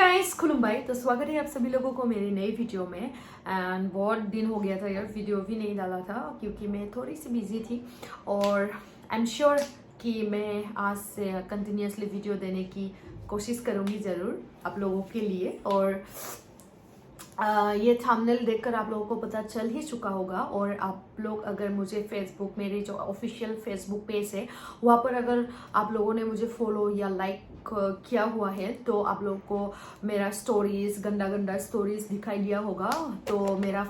Guys खुलुम्बाई। तो स्वागत है आप सभी लोगों को मेरी नई वीडियो में। एंड बहुत दिन हो गया था यार, वीडियो भी नहीं डाला था क्योंकि मैं थोड़ी सी बिजी थी। और आई एम श्योर कि मैं आज से कंटिन्यूसली वीडियो देने की कोशिश करूँगी ज़रूर आप लोगों के लिए। और ये थंबनेल देखकर आप लोगों को पता चल ही चुका होगा। और आप लोग अगर मुझे फेसबुक, मेरी जो ऑफिशियल फेसबुक पेज है वहाँ पर अगर आप लोगों ने मुझे फॉलो या लाइक किया हुआ है तो आप लोगों को मेरा स्टोरीज, गंदा गंदा स्टोरीज दिखाई दिया होगा। तो मेरा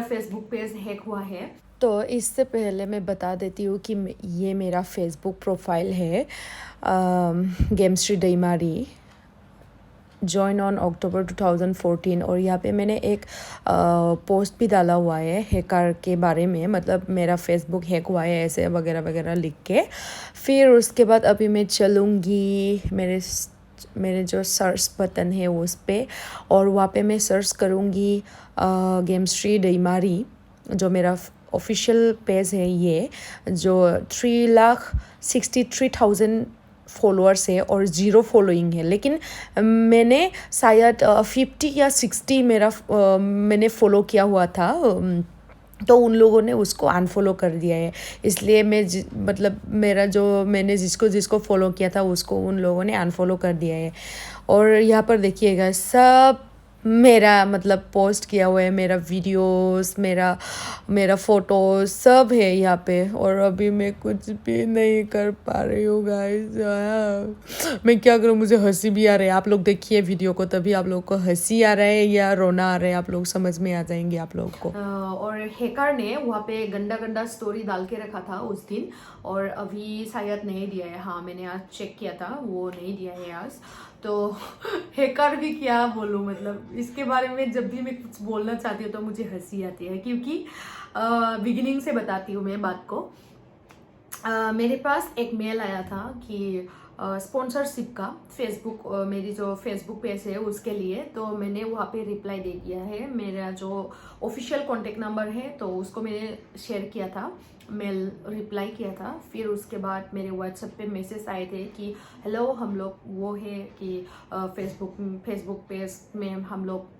फेसबुक पेज हैक हुआ है। तो इससे पहले मैं बता देती हूँ कि ये मेरा फेसबुक प्रोफाइल है, गेमश्री दैमारी, जॉइन ऑन अक्टूबर 2014। और यहाँ पे मैंने एक पोस्ट भी डाला हुआ है हैकर के बारे में, मतलब मेरा फेसबुक हैक हुआ है ऐसे वगैरह वगैरह लिख के। फिर उसके बाद अभी मैं चलूँगी मेरे जो सर्च बटन है उस पर, और वहाँ पे मैं सर्च करूँगी गेमश्री दैमारी, जो मेरा ऑफिशियल पेज है, ये जो 3,63,000 फॉलोअर्स है और 0 फॉलोइंग है। लेकिन मैंने शायद 50 या 60 मैंने फॉलो किया हुआ था, तो उन लोगों ने उसको अनफॉलो कर दिया है। इसलिए मतलब मैंने जिसको फॉलो किया था उसको उन लोगों ने अनफॉलो कर दिया है। और यहाँ पर देखिएगा सब मेरा मतलब पोस्ट किया हुआ है, मेरा वीडियोस, मेरा फ़ोटोज़ सब है यहाँ पे। और अभी मैं कुछ भी नहीं कर पा रही हूँ गाइस। मैं क्या करूँ, मुझे हंसी भी आ रही है। आप लोग देखिए वीडियो को, तभी आप लोग को हंसी आ रहा है या रोना आ रहा है, आप लोग समझ में आ जाएंगे आप लोग को। और हैकर ने वहाँ पे गंदा गंदा स्टोरी डाल के रखा था उस दिन, और अभी शायद नहीं दिया है। हाँ, मैंने आज चेक किया था, वो नहीं दिया है आज। तो हैकर भी क्या बोलूँ, मतलब इसके बारे में जब भी मैं कुछ बोलना चाहती हूँ तो मुझे हंसी आती है, क्योंकि बिगिनिंग से बताती हूँ मैं बात को। मेरे पास एक मेल आया था कि स्पॉन्सरशिप का फेसबुक, मेरी जो फेसबुक पेज है उसके लिए। तो मैंने वहाँ पे रिप्लाई दे दिया है। मेरा जो ऑफिशियल कॉन्टेक्ट नंबर है तो उसको मैंने शेयर किया था, मेल रिप्लाई किया था। फिर उसके बाद मेरे व्हाट्सएप पे मैसेज आए थे कि हेलो, हम लोग वो है कि फेसबुक पेज में हम लोग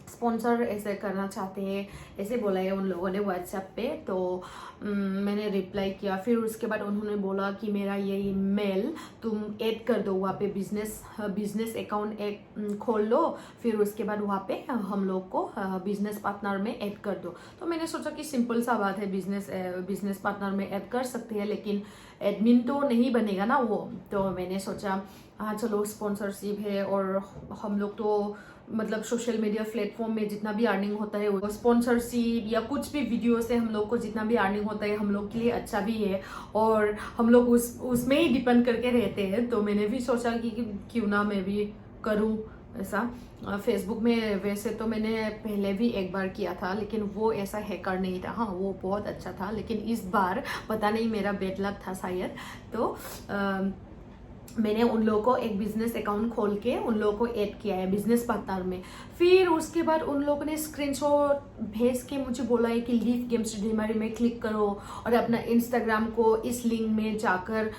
स्पॉन्सर ऐसे करना चाहते हैं, ऐसे बोला है उन लोगों ने व्हाट्सएप पे। तो मैंने रिप्लाई किया। फिर उसके बाद उन्होंने बोला कि मेरा ये मेल तुम ऐड कर दो वहाँ पे, बिजनेस अकाउंट एक खोल लो। फिर उसके बाद वहाँ पे हम लोग को बिजनेस पार्टनर में ऐड कर दो। तो मैंने सोचा कि सिंपल सा बात है, बिजनेस पार्टनर में ऐड कर सकते हैं, लेकिन एडमिन तो नहीं बनेगा ना वो। तो मैंने सोचा हाँ चलो, स्पॉन्सरशिप है और हम लोग तो मतलब सोशल मीडिया प्लेटफॉर्म में जितना भी अर्निंग होता है वो स्पॉन्सरशिप या कुछ भी वीडियो से हम लोग को जितना भी अर्निंग होता है हम लोग के लिए अच्छा भी है, और हम लोग उसमें ही डिपेंड करके रहते हैं। तो मैंने भी सोचा कि क्यों ना मैं भी करूं ऐसा। फेसबुक में वैसे तो मैंने पहले भी एक बार किया था, लेकिन वो ऐसा हैकर नहीं था। हाँ, वो बहुत अच्छा था, लेकिन इस बार पता नहीं मेरा बैड लक था शायद। तो मैंने उन लोगों को एक बिजनेस अकाउंट खोल के उन लोगों को ऐड किया है बिजनेस पार्टनर में। फिर उसके बाद उन लोगों ने स्क्रीनशॉट भेज के मुझे बोला है कि लीव गेमश्री दैमारी में क्लिक करो और अपना इंस्टाग्राम को इस लिंक में जाकर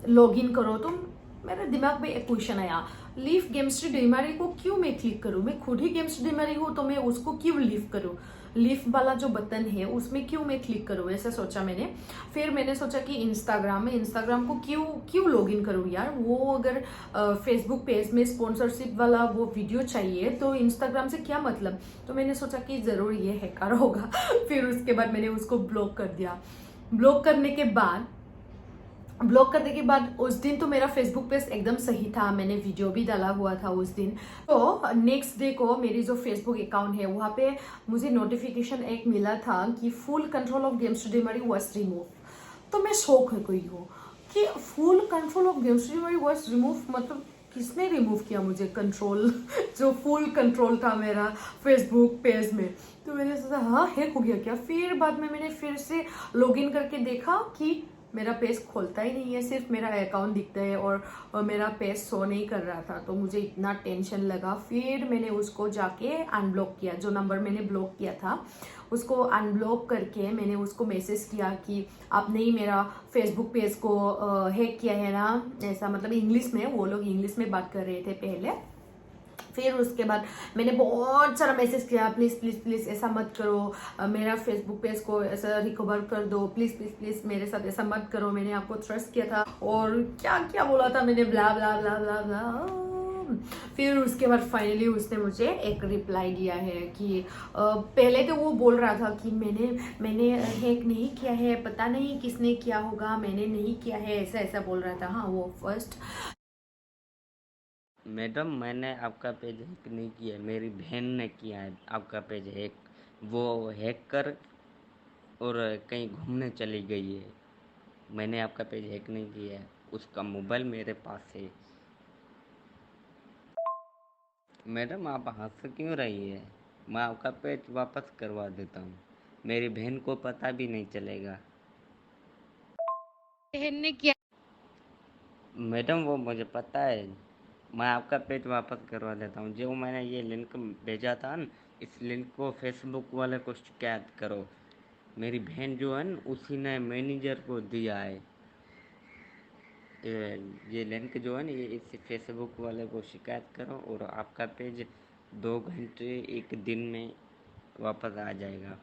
लॉगिन करो। तो मेरे दिमाग में एक क्वेश्चन आया, लीव गेमश्री दैमारी को क्यों मैं क्लिक करूँ? मैं खुद ही गेमश्री दैमारी हूँ, तो मैं उसको क्यों लीव करूँ? लीफ वाला जो बटन है उसमें क्यों मैं क्लिक करूँ, ऐसा सोचा मैंने। फिर मैंने सोचा कि इंस्टाग्राम को क्यों लॉगिन करूँ यार। वो अगर फेसबुक पेज में स्पॉन्सरशिप वाला वो वीडियो चाहिए तो इंस्टाग्राम से क्या मतलब। तो मैंने सोचा कि ज़रूर ये हैकर होगा। फिर उसके बाद मैंने उसको ब्लॉक कर दिया। ब्लॉक करने के बाद उस दिन तो मेरा फेसबुक पेज एकदम सही था, मैंने वीडियो भी डाला हुआ था उस दिन। तो नेक्स्ट डे को मेरी जो फेसबुक अकाउंट है वहाँ पे मुझे नोटिफिकेशन एक मिला था कि फुल कंट्रोल ऑफ गेमश्री दैमारी वाज रिमूव। तो मैं शॉक हो गई हूँ कि फुल कंट्रोल ऑफ गेमश्री दैमारी वाज रिमूव, मतलब किसने रिमूव किया मुझे कंट्रोल? जो फुल कंट्रोल था मेरा फेसबुक पेज में। तो मैंने सोचा हाँ, हैक हो गया क्या। फिर बाद में मैंने फिर से लॉगिन करके देखा कि मेरा पेज खोलता ही नहीं है, सिर्फ मेरा अकाउंट दिखता है और मेरा पेज शो नहीं कर रहा था। तो मुझे इतना टेंशन लगा। फिर मैंने उसको जाके अनब्लॉक किया, जो नंबर मैंने ब्लॉक किया था उसको अनब्लॉक करके मैंने उसको मैसेज किया कि आपने ही मेरा फेसबुक पेज को हैक किया है ना, ऐसा मतलब इंग्लिश में, वो लोग इंग्लिश में बात कर रहे थे पहले। फिर उसके बाद मैंने बहुत सारा मैसेज किया, प्लीज प्लीज प्लीज ऐसा मत करो, मेरा फेसबुक पेज को ऐसा रिकवर कर दो, प्लीज प्लीज प्लीज मेरे साथ ऐसा मत करो, मैंने आपको ट्रस्ट किया था, और क्या क्या बोला था मैंने, ब्ला ब्ला ब्ला ब्ला ब्ला। फिर उसके बाद फाइनली उसने मुझे एक रिप्लाई दिया है कि पहले तो वो बोल रहा था कि मैंने हैक नहीं किया है, पता नहीं किसने किया होगा, मैंने नहीं किया है, ऐसा ऐसा बोल रहा था। हाँ, वो फर्स्ट। मैडम, मैंने आपका पेज हैक नहीं किया है, मेरी बहन ने किया है आपका पेज हैक। वो हैक कर और कहीं घूमने चली गई है। मैंने आपका पेज हैक नहीं किया है, उसका मोबाइल मेरे पास है। मैडम, आप हंस क्यों रही है? मैं आपका पेज वापस करवा देता हूँ, मेरी बहन को पता भी नहीं चलेगा। बहन ने किया। मैडम, वो मुझे पता है, मैं आपका पेज वापस करवा देता हूँ। जो मैंने ये लिंक भेजा था न, इस लिंक को फेसबुक वाले को शिकायत करो। मेरी बहन जो है न, उसी ने मैनेजर को दिया है। ये लिंक जो है न, ये इस फेसबुक वाले को शिकायत करो और आपका पेज 2 घंटे 1 दिन में वापस आ जाएगा।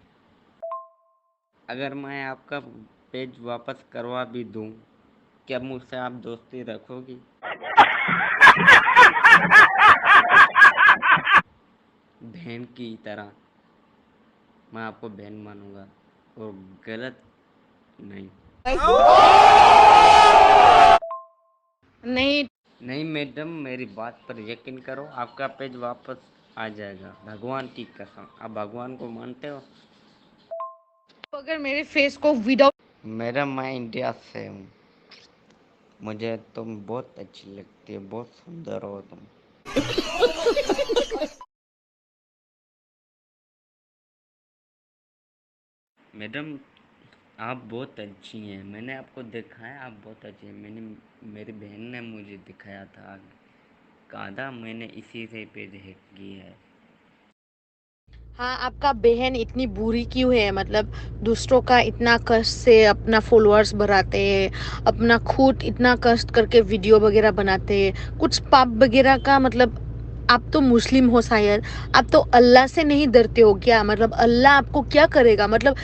अगर मैं आपका पेज वापस करवा भी दूँ, क्या मुझसे आप दोस्ती रखोगी? बहन की तरह मैं आपको बहन मानूंगा और गलत नहीं। नहीं, नहीं मैडम, मेरी बात पर यकीन करो, आपका पेज वापस आ जाएगा, भगवान की कसम। आप भगवान को मानते हो? अगर मेरे फेस को विदाउट। मैडम, मैं इंडिया से हूँ, मुझे तुम बहुत अच्छी लगती है, बहुत सुंदर हो तुम। मैडम, आप बहुत अच्छी हैं, मैंने आपको देखा है, आप बहुत अच्छी हैं। मेरी बहन ने मुझे दिखाया था, कहा था मैंने इसी से पेज हैक की है। हाँ, आपका बहन इतनी बुरी क्यों है? मतलब दूसरों का इतना कष्ट से अपना फॉलोअर्स बढ़ाते हैं, अपना खुद इतना कष्ट करके वीडियो वगैरह बनाते हैं, कुछ पाप वगैरह का मतलब। आप तो मुस्लिम हो शायद, आप तो अल्लाह से नहीं डरते हो क्या? मतलब अल्लाह आपको क्या करेगा? मतलब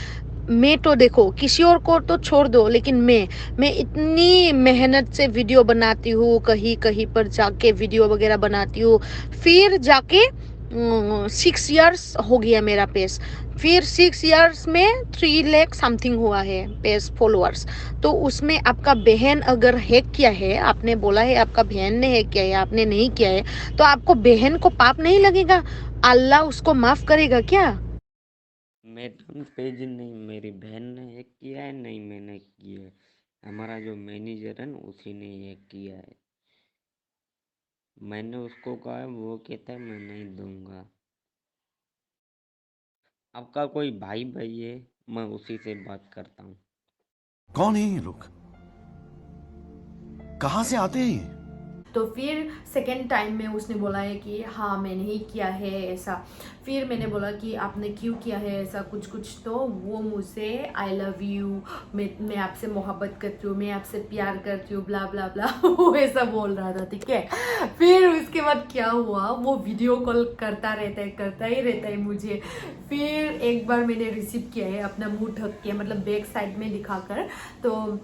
मैं तो देखो, किसी और को तो छोड़ दो, लेकिन मैं इतनी मेहनत से वीडियो बनाती हूँ, कहीं कहीं पर जाके वीडियो वगैरह बनाती हूँ, फिर जाके 6 इयर्स हो गया मेरा पेज, फिर 6 इयर्स में 3 लाख समथिंग हुआ है पेज फॉलोअर्स। तो उसमें आपका बहन अगर हैक किया है, आपने बोला है आपका बहन ने हैक किया है, आपने नहीं किया है, तो आपको बहन को पाप नहीं लगेगा? अल्लाह उसको माफ करेगा क्या? मैडम, पेज नहीं मेरी बहन ने हैक किया है, नहीं मैंने किया है। हमारा जो मैनेजर है ना, उसी ने हैक किया है। मैंने उसको कहा है, वो कहता है मैं नहीं दूंगा। आपका कोई भाई भाई है, मैं उसी से बात करता हूँ। कौन है ये लोग? कहां से आते हैं ये? तो फिर सेकेंड टाइम में उसने बोला है कि हाँ मैंने ही किया है ऐसा। फिर मैंने बोला कि आपने क्यों किया है ऐसा कुछ कुछ, तो वो मुझसे आई लव यू, मैं आपसे मोहब्बत करती हूँ, मैं आपसे प्यार करती हूँ, ब्ला ब्ला ब्ला वो ऐसा बोल रहा था, ठीक है। फिर उसके बाद क्या हुआ, वो वीडियो कॉल करता रहता है, करता ही रहता है मुझे। फिर एक बार मैंने रिसीव किया है अपना मुंह ढक के, मतलब बैक साइड में दिखाकर, तो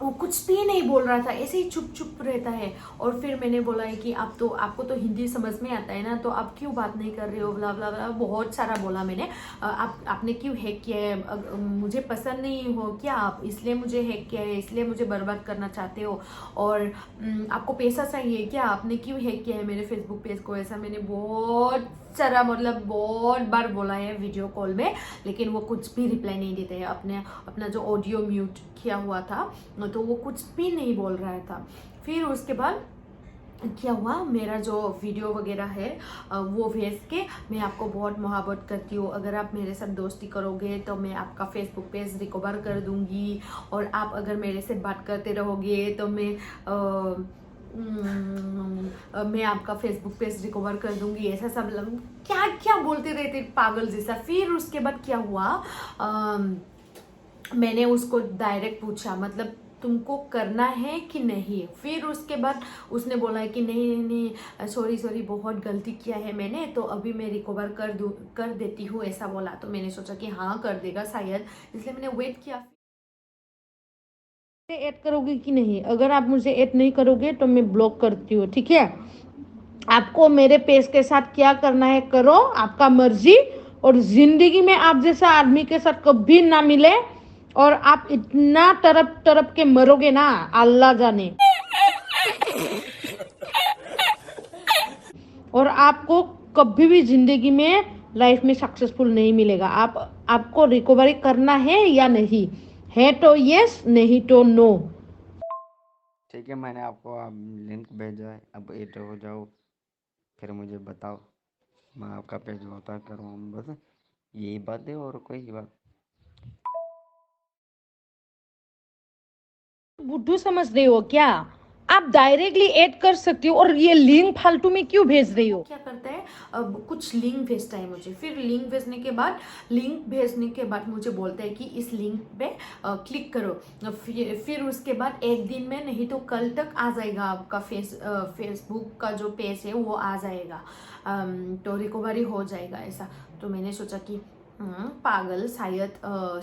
वो कुछ भी नहीं बोल रहा था, ऐसे ही चुप चुप रहता है। और फिर मैंने बोला है कि आप तो, आपको तो हिंदी समझ में आता है ना, तो आप क्यों बात नहीं कर रहे हो, ब्ला ब्ला ब्ला, बहुत सारा बोला मैंने। आपने क्यों हैक किया है, मुझे पसंद नहीं हो क्या आप, इसलिए मुझे हैक किया है, इसलिए मुझे बर्बाद करना चाहते हो, और आपको पैसा चाहिए क्या, आपने क्यों हैक किया है मेरे फेसबुक पेज को, ऐसा मैंने बहुत सारा मतलब बहुत बार बोला है वीडियो कॉल में। लेकिन वो कुछ भी रिप्लाई नहीं देते हैं, अपना जो ऑडियो म्यूट किया हुआ था, तो वो कुछ भी नहीं बोल रहा था। फिर उसके बाद क्या हुआ, मेरा जो वीडियो वगैरह है वो भेज के मैं आपको बहुत मोहब्बत करती हूँ, अगर आप मेरे साथ दोस्ती करोगे तो मैं आपका फेसबुक पेज रिकवर कर दूंगी, और आप अगर मेरे से बात करते रहोगे तो मैं आपका फेसबुक पेज रिकवर कर दूंगी, ऐसा सब लोग क्या क्या बोलते रहते पागल जैसा। फिर उसके बाद क्या हुआ, मैंने उसको डायरेक्ट पूछा मतलब तुमको करना है कि नहीं। फिर उसके बाद उसने बोला कि नहीं नहीं सॉरी सॉरी बहुत गलती किया है मैंने, तो अभी मैं रिकवर कर देती हूँ ऐसा बोला। तो मैंने सोचा कि हाँ कर देगा शायद, इसलिए मैंने वेट किया। ऐड करोगे कि नहीं, अगर आप मुझे ऐड नहीं करोगे तो मैं ब्लॉक करती हूँ, ठीक है। आपको मेरे पेज के साथ क्या करना है करो, आपका मर्जी, और जिंदगी में आप जैसा आदमी के साथ कभी ना मिले, और आप इतना तरप तरप के मरोगे ना अल्लाह जाने, और आपको कभी भी जिंदगी में लाइफ में सक्सेसफुल नहीं मिलेगा। आपको रिकवरी करना है या नहीं, है तो यस, नहीं तो नो। ठीक है, मैंने आपको अब लिंक भेजा है, अब एड हो जाओ, फिर मुझे बताओ, मैं आपका पेज होता करूँ, बस यही बात है और कोई बात। बुद्धू समझ रहे हो क्या, आप डायरेक्टली ऐड कर सकते हो, और ये लिंक फालतू में क्यों भेज रही हो। क्या करता है, अब कुछ लिंक भेजता है मुझे, फिर लिंक भेजने के बाद मुझे बोलता है कि इस लिंक पे क्लिक करो। फिर उसके बाद एक दिन में नहीं तो कल तक आ जाएगा आपका फेसबुक का जो पेज है वो आ जाएगा, तो रिकवरी हो जाएगा ऐसा। तो मैंने सोचा कि पागल शायद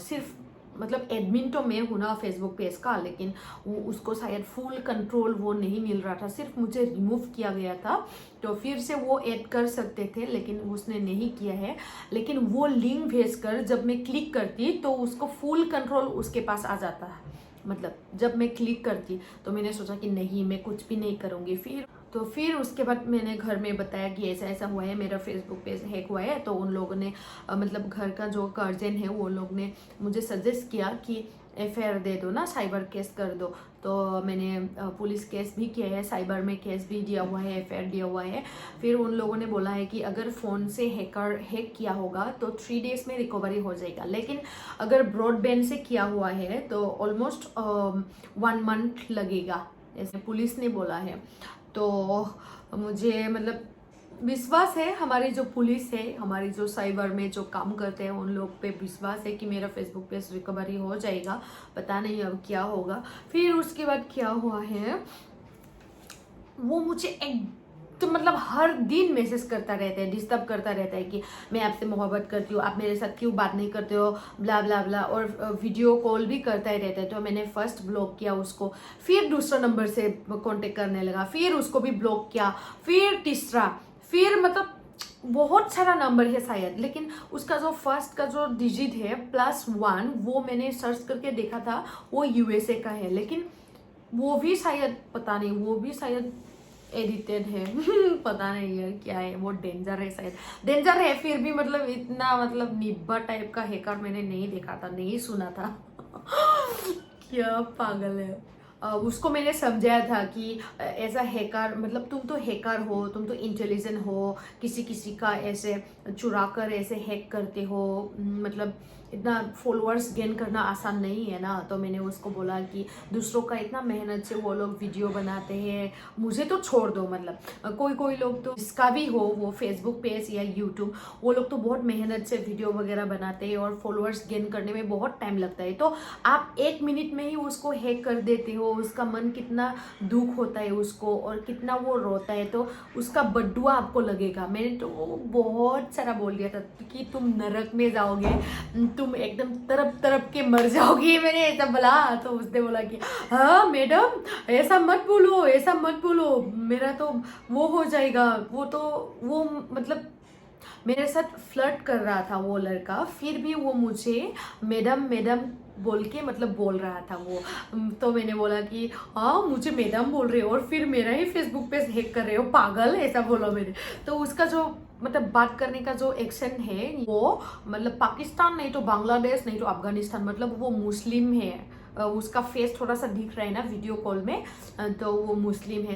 सिर्फ मतलब एडमिन तो मैं हूँ ना फेसबुक पेज का, लेकिन वो उसको शायद फुल कंट्रोल वो नहीं मिल रहा था, सिर्फ मुझे रिमूव किया गया था, तो फिर से वो ऐड कर सकते थे लेकिन उसने नहीं किया है। लेकिन वो लिंक भेजकर जब मैं क्लिक करती तो उसको फुल कंट्रोल उसके पास आ जाता है, मतलब जब मैं क्लिक करती। तो मैंने सोचा कि नहीं मैं कुछ भी नहीं करूँगी। फिर उसके बाद मैंने घर में बताया कि ऐसा ऐसा हुआ है, मेरा फेसबुक पेज हैक हुआ है। तो उन लोगों ने मतलब घर का जो गार्जियन है वो लोग ने मुझे सजेस्ट किया कि एफआईआर दे दो ना, साइबर केस कर दो। तो मैंने पुलिस केस भी किया है, साइबर में केस भी दिया हुआ है, एफआईआर दिया हुआ है। फिर उन लोगों ने बोला है कि अगर फ़ोन से हैक किया होगा तो 3 डेज में रिकवरी हो जाएगा, लेकिन अगर ब्रॉडबैंड से किया हुआ है तो ऑलमोस्ट 1 मंथ लगेगा, ऐसे पुलिस ने बोला है। तो मुझे मतलब विश्वास है, हमारी जो पुलिस है, हमारी जो साइबर में जो काम करते हैं उन लोग पे विश्वास है कि मेरा फेसबुक पेज रिकवरी हो जाएगा। पता नहीं अब क्या होगा। फिर उसके बाद क्या हुआ है, वो मुझे एक तो मतलब हर दिन मैसेज करता रहता है, डिस्टर्ब करता रहता है कि मैं आपसे मोहब्बत करती हूँ, आप मेरे साथ क्यों बात नहीं करते हो, ब्ला ब्ला ब्ला, और वीडियो कॉल भी करता ही रहता है। तो मैंने फर्स्ट ब्लॉक किया उसको, फिर दूसरा नंबर से कांटेक्ट करने लगा, फिर उसको भी ब्लॉक किया, फिर तीसरा, फिर मतलब बहुत सारा नंबर है शायद, लेकिन उसका जो फर्स्ट का जो डिजिट है +1 वो मैंने सर्च करके देखा था, वो यूएसए का है, लेकिन वो भी शायद पता नहीं, वो भी शायद एडिटेड है पता नहीं यार क्या है, वो डेंजर है शायद, डेंजर है। फिर भी मतलब इतना मतलब निब्बा टाइप का हैकर मैंने नहीं देखा था, नहीं सुना था क्या पागल है। उसको मैंने समझाया था कि ऐसा हैकर मतलब तुम तो हैकर हो, तुम तो इंटेलिजेंट हो, किसी किसी का ऐसे चुरा कर ऐसे हैक करते हो, मतलब इतना फॉलोअर्स गेन करना आसान नहीं है ना। तो मैंने उसको बोला कि दूसरों का इतना मेहनत से वो लोग वीडियो बनाते हैं, मुझे तो छोड़ दो, मतलब कोई लोग तो इसका भी हो वो फेसबुक पेज या यूट्यूब, वो लोग तो बहुत मेहनत से वीडियो वगैरह बनाते हैं और फॉलोअर्स गेन करने में बहुत टाइम लगता है। तो आप 1 मिनट में ही उसको हैक कर देते हो, उसका मन कितना दुख होता है उसको, और कितना वो रोता है, तो उसका बद्दुआ आपको लगेगा। मैंने तो बहुत सारा बोल दिया था कि तुम नरक में जाओगे, तुम एकदम तरप तरप के मर जाओगी, मैंने ऐसा बोला। तो उसने बोला कि हाँ मैडम ऐसा मत बोलो, ऐसा मत बोलो, मेरा तो वो हो जाएगा। वो मतलब मेरे साथ फ्लर्ट कर रहा था वो लड़का, फिर भी वो मुझे मैडम मैडम बोल के मतलब बोल रहा था वो। तो मैंने बोला कि हाँ मुझे मैडम बोल रहे हो और फिर मेरा ही फेसबुक पे हैक कर रहे हो, पागल, ऐसा बोला मैंने। तो उसका जो मतलब बात करने का जो एक्सेंट है वो मतलब पाकिस्तान नहीं तो बांग्लादेश नहीं तो अफगानिस्तान, मतलब वो मुस्लिम है। उसका फेस थोड़ा सा दिख रहा है ना वीडियो कॉल में, तो वो मुस्लिम है।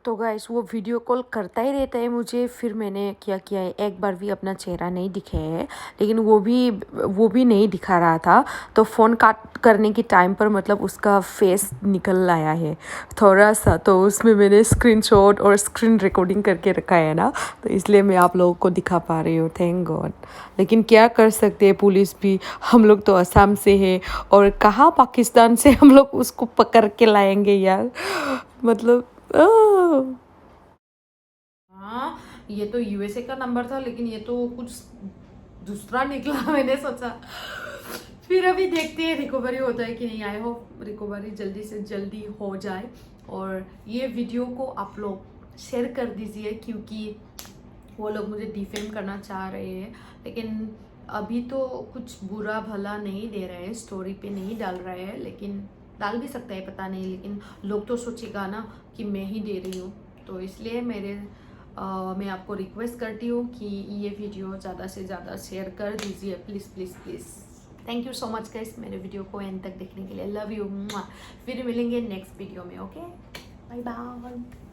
तो गाइस वो वीडियो कॉल करता ही रहता है मुझे। फिर मैंने क्या किया है, एक बार भी अपना चेहरा नहीं दिखाया है, लेकिन वो भी नहीं दिखा रहा था। तो फ़ोन काट करने की टाइम पर मतलब उसका फेस निकल आया है थोड़ा सा, तो उसमें मैंने स्क्रीनशॉट और स्क्रीन रिकॉर्डिंग करके रखा है ना, तो इसलिए मैं आप लोगों को दिखा पा रही हूँ, थैंक गॉड। लेकिन क्या कर सकते हैं, पुलिस भी, हम लोग तो असम से है और कहाँ पाकिस्तान से हम लोग उसको पकड़ के लाएंगे यार, मतलब हाँ, ये तो यूएसए का नंबर था, लेकिन ये तो कुछ दूसरा निकला। मैंने सोचा फिर अभी देखते हैं रिकवरी होता है कि नहीं। आई होप रिकवरी जल्दी से जल्दी हो जाए। और ये वीडियो को आप लोग शेयर कर दीजिए, क्योंकि वो लोग मुझे डिफेम करना चाह रहे हैं, लेकिन अभी तो कुछ बुरा भला नहीं दे रहे हैं, स्टोरी पे नहीं डाल रहे हैं, लेकिन डाल भी सकता है, पता नहीं। लेकिन लोग तो सोचेगा ना कि मैं ही दे रही हूँ, तो इसलिए मैं आपको रिक्वेस्ट करती हूँ कि ये वीडियो ज़्यादा से ज़्यादा शेयर कर दीजिए, please please please. Thank you so much guys मेरे वीडियो को एंड तक देखने के लिए। Love you. फिर मिलेंगे नेक्स्ट वीडियो में। Okay, bye bye.